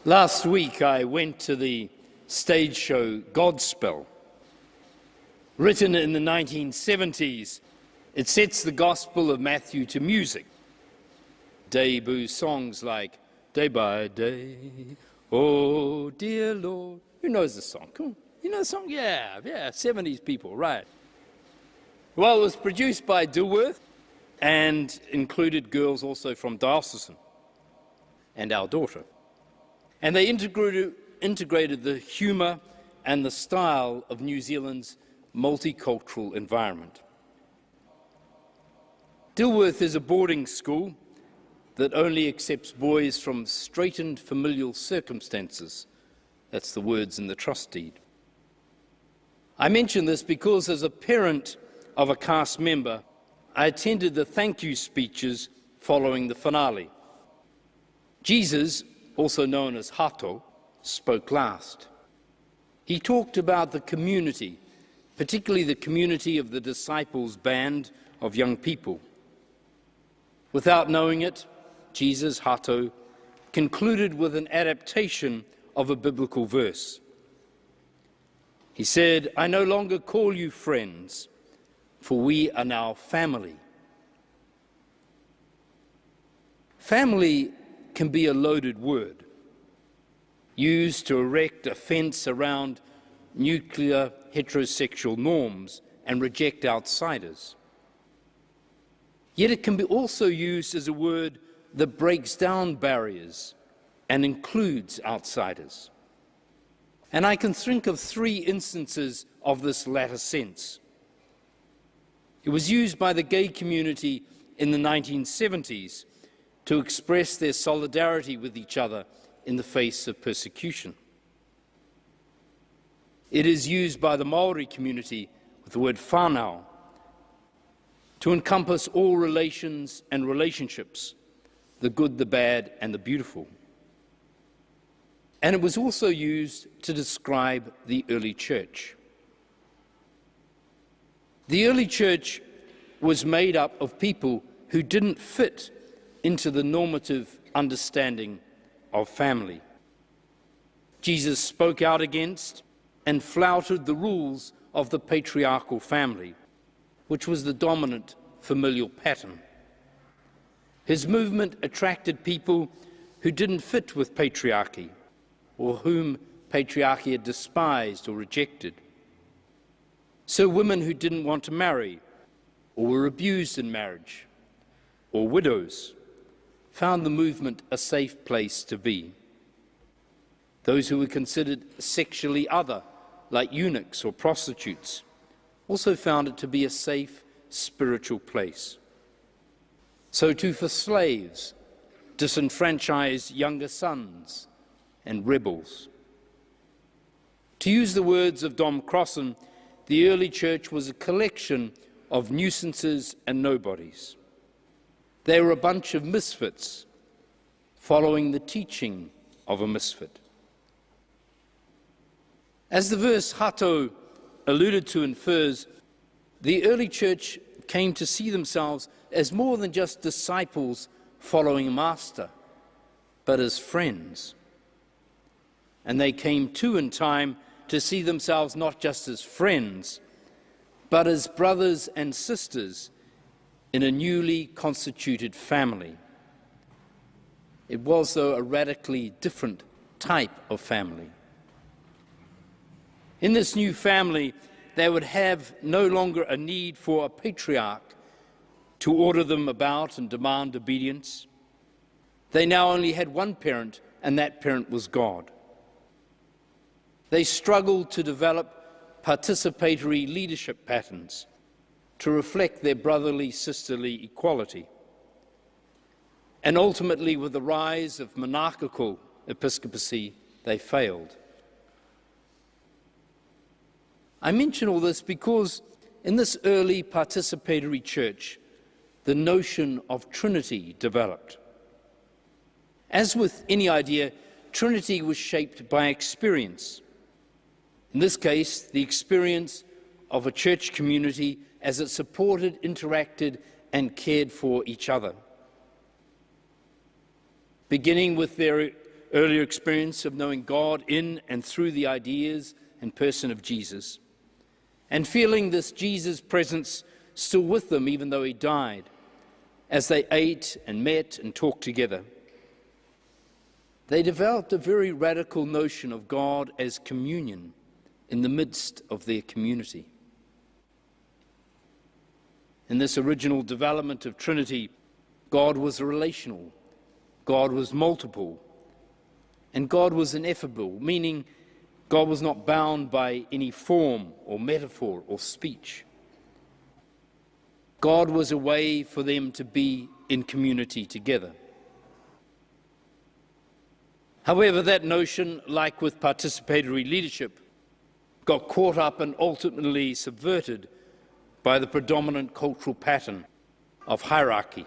Last week I went to the stage show Godspell. Written in the 1970s, it sets the Gospel of Matthew to music. Debut songs like Day by Day, Oh Dear Lord. Who knows the song? Come on. You know the song? Yeah, 70s people, right. Well, it was produced by Dilworth and included girls also from Diocesan and our daughter. And they integrated the humour and the style of New Zealand's multicultural environment. Dilworth is a boarding school that only accepts boys from straitened familial circumstances. That's the words in the trust deed. I mention this because as a parent of a cast member, I attended the thank you speeches following the finale. Jesus, also known as Hato, spoke last. He talked about the community, particularly the community of the disciples' band of young people. Without knowing it, Jesus, Hato, concluded with an adaptation of a biblical verse. He said, "I no longer call you friends, for we are now family." Family can be a loaded word, used to erect a fence around nuclear heterosexual norms and reject outsiders. Yet it can be also used as a word that breaks down barriers and includes outsiders. And I can think of 3 instances of this latter sense. It was used by the gay community in the 1970s to express their solidarity with each other in the face of persecution. It is used by the Maori community with the word whānau to encompass all relations and relationships, the good, the bad, and the beautiful. And it was also used to describe the early church. The early church was made up of people who didn't fit into the normative understanding of family. Jesus spoke out against and flouted the rules of the patriarchal family, which was the dominant familial pattern. His movement attracted people who didn't fit with patriarchy, or whom patriarchy had despised or rejected. So women who didn't want to marry, or were abused in marriage, or widows, found the movement a safe place to be. Those who were considered sexually other, like eunuchs or prostitutes, also found it to be a safe spiritual place. So too for slaves, disenfranchised younger sons, and rebels. To use the words of Dom Crossan, the early church was a collection of nuisances and nobodies. They were a bunch of misfits, following the teaching of a misfit. As the verse Hato alluded to infers, the early church came to see themselves as more than just disciples following a master, but as friends. And they came too in time to see themselves not just as friends, but as brothers and sisters in a newly constituted family. It was, though, a radically different type of family. In this new family, they would have no longer a need for a patriarch to order them about and demand obedience. They now only had one parent, and that parent was God. They struggled to develop participatory leadership patterns to reflect their brotherly, sisterly equality. And ultimately, with the rise of monarchical episcopacy, they failed. I mention all this because in this early participatory church, the notion of Trinity developed. As with any idea, Trinity was shaped by experience. In this case, the experience of a church community as it supported, interacted, and cared for each other. Beginning with their earlier experience of knowing God in and through the ideas and person of Jesus, and feeling this Jesus presence still with them even though he died, as they ate and met and talked together. They developed a very radical notion of God as communion in the midst of their community. In this original development of Trinity, God was relational, God was multiple, and God was ineffable, meaning God was not bound by any form or metaphor or speech. God was a way for them to be in community together. However, that notion, like with participatory leadership, got caught up and ultimately subverted by the predominant cultural pattern of hierarchy,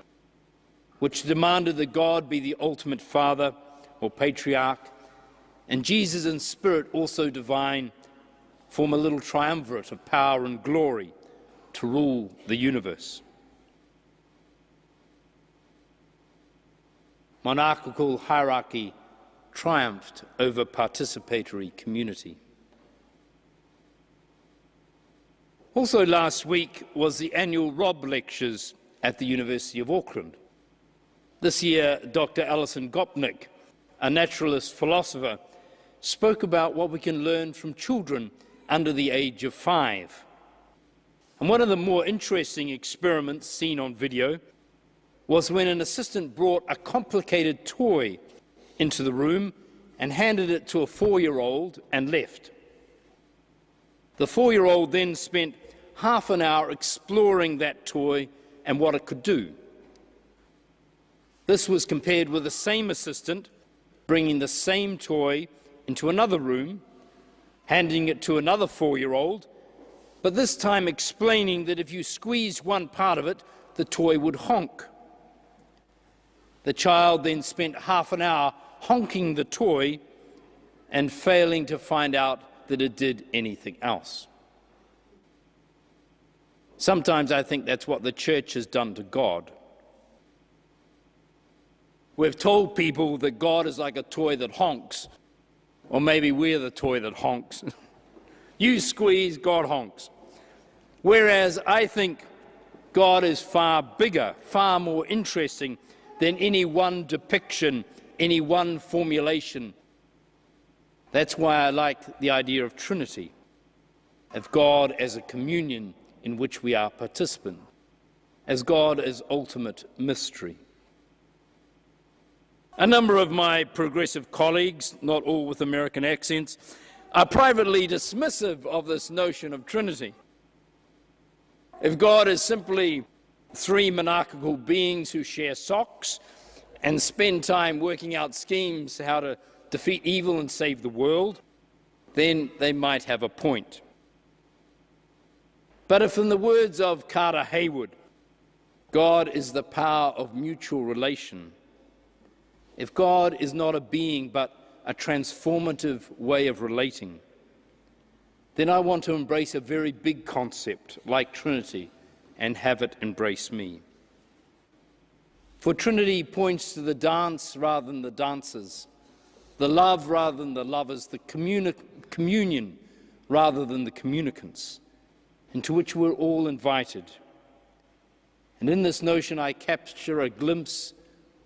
which demanded that God be the ultimate father or patriarch, and Jesus and Spirit, also divine, form a little triumvirate of power and glory to rule the universe. Monarchical hierarchy triumphed over participatory community. Also last week was the annual Robb Lectures at the University of Auckland. This year, Dr. Alison Gopnik, a naturalist philosopher, spoke about what we can learn from children under the age of 5. And one of the more interesting experiments seen on video was when an assistant brought a complicated toy into the room and handed it to a 4-year-old and left. The 4-year-old then spent half an hour exploring that toy and what it could do. This was compared with the same assistant bringing the same toy into another room, handing it to another 4-year-old, but this time explaining that if you squeezed one part of it, the toy would honk. The child then spent half an hour honking the toy and failing to find out that it did anything else. Sometimes I think that's what the church has done to God. We've told people that God is like a toy that honks, or maybe we're the toy that honks. You squeeze, God honks. Whereas I think God is far bigger, far more interesting than any one depiction, any one formulation. That's why I like the idea of Trinity, of God as a communion in which we are participant, as God as ultimate mystery. A number of my progressive colleagues, not all with American accents, are privately dismissive of this notion of Trinity. If God is simply 3 monarchical beings who share socks and spend time working out schemes how to defeat evil and save the world, then they might have a point. But if, in the words of Carter Haywood, God is the power of mutual relation, if God is not a being but a transformative way of relating, then I want to embrace a very big concept like Trinity and have it embrace me. For Trinity points to the dance rather than the dancers, the love rather than the lovers, the communion rather than the communicants, into which we're all invited. And in this notion I capture a glimpse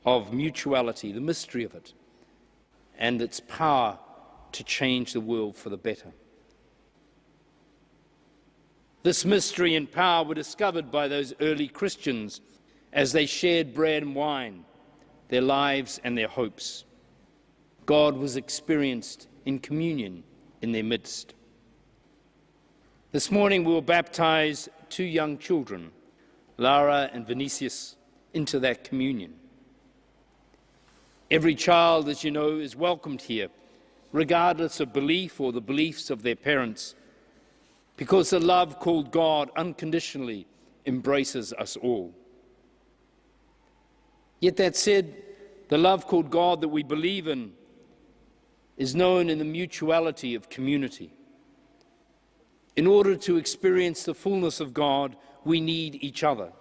of mutuality, the mystery of it, and its power to change the world for the better. This mystery and power were discovered by those early Christians as they shared bread and wine, their lives and their hopes. God was experienced in communion in their midst. This morning we will baptize 2 young children, Lara and Vinicius, into that communion. Every child, as you know, is welcomed here, regardless of belief or the beliefs of their parents, because the love called God unconditionally embraces us all. Yet that said, the love called God that we believe in is known in the mutuality of community. In order to experience the fullness of God, we need each other.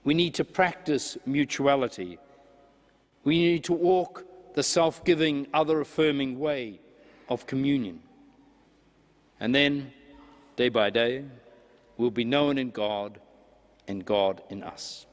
We need to practice mutuality. We need to walk the self-giving, other-affirming way of communion. And then, day by day, we'll be known in God and God in us.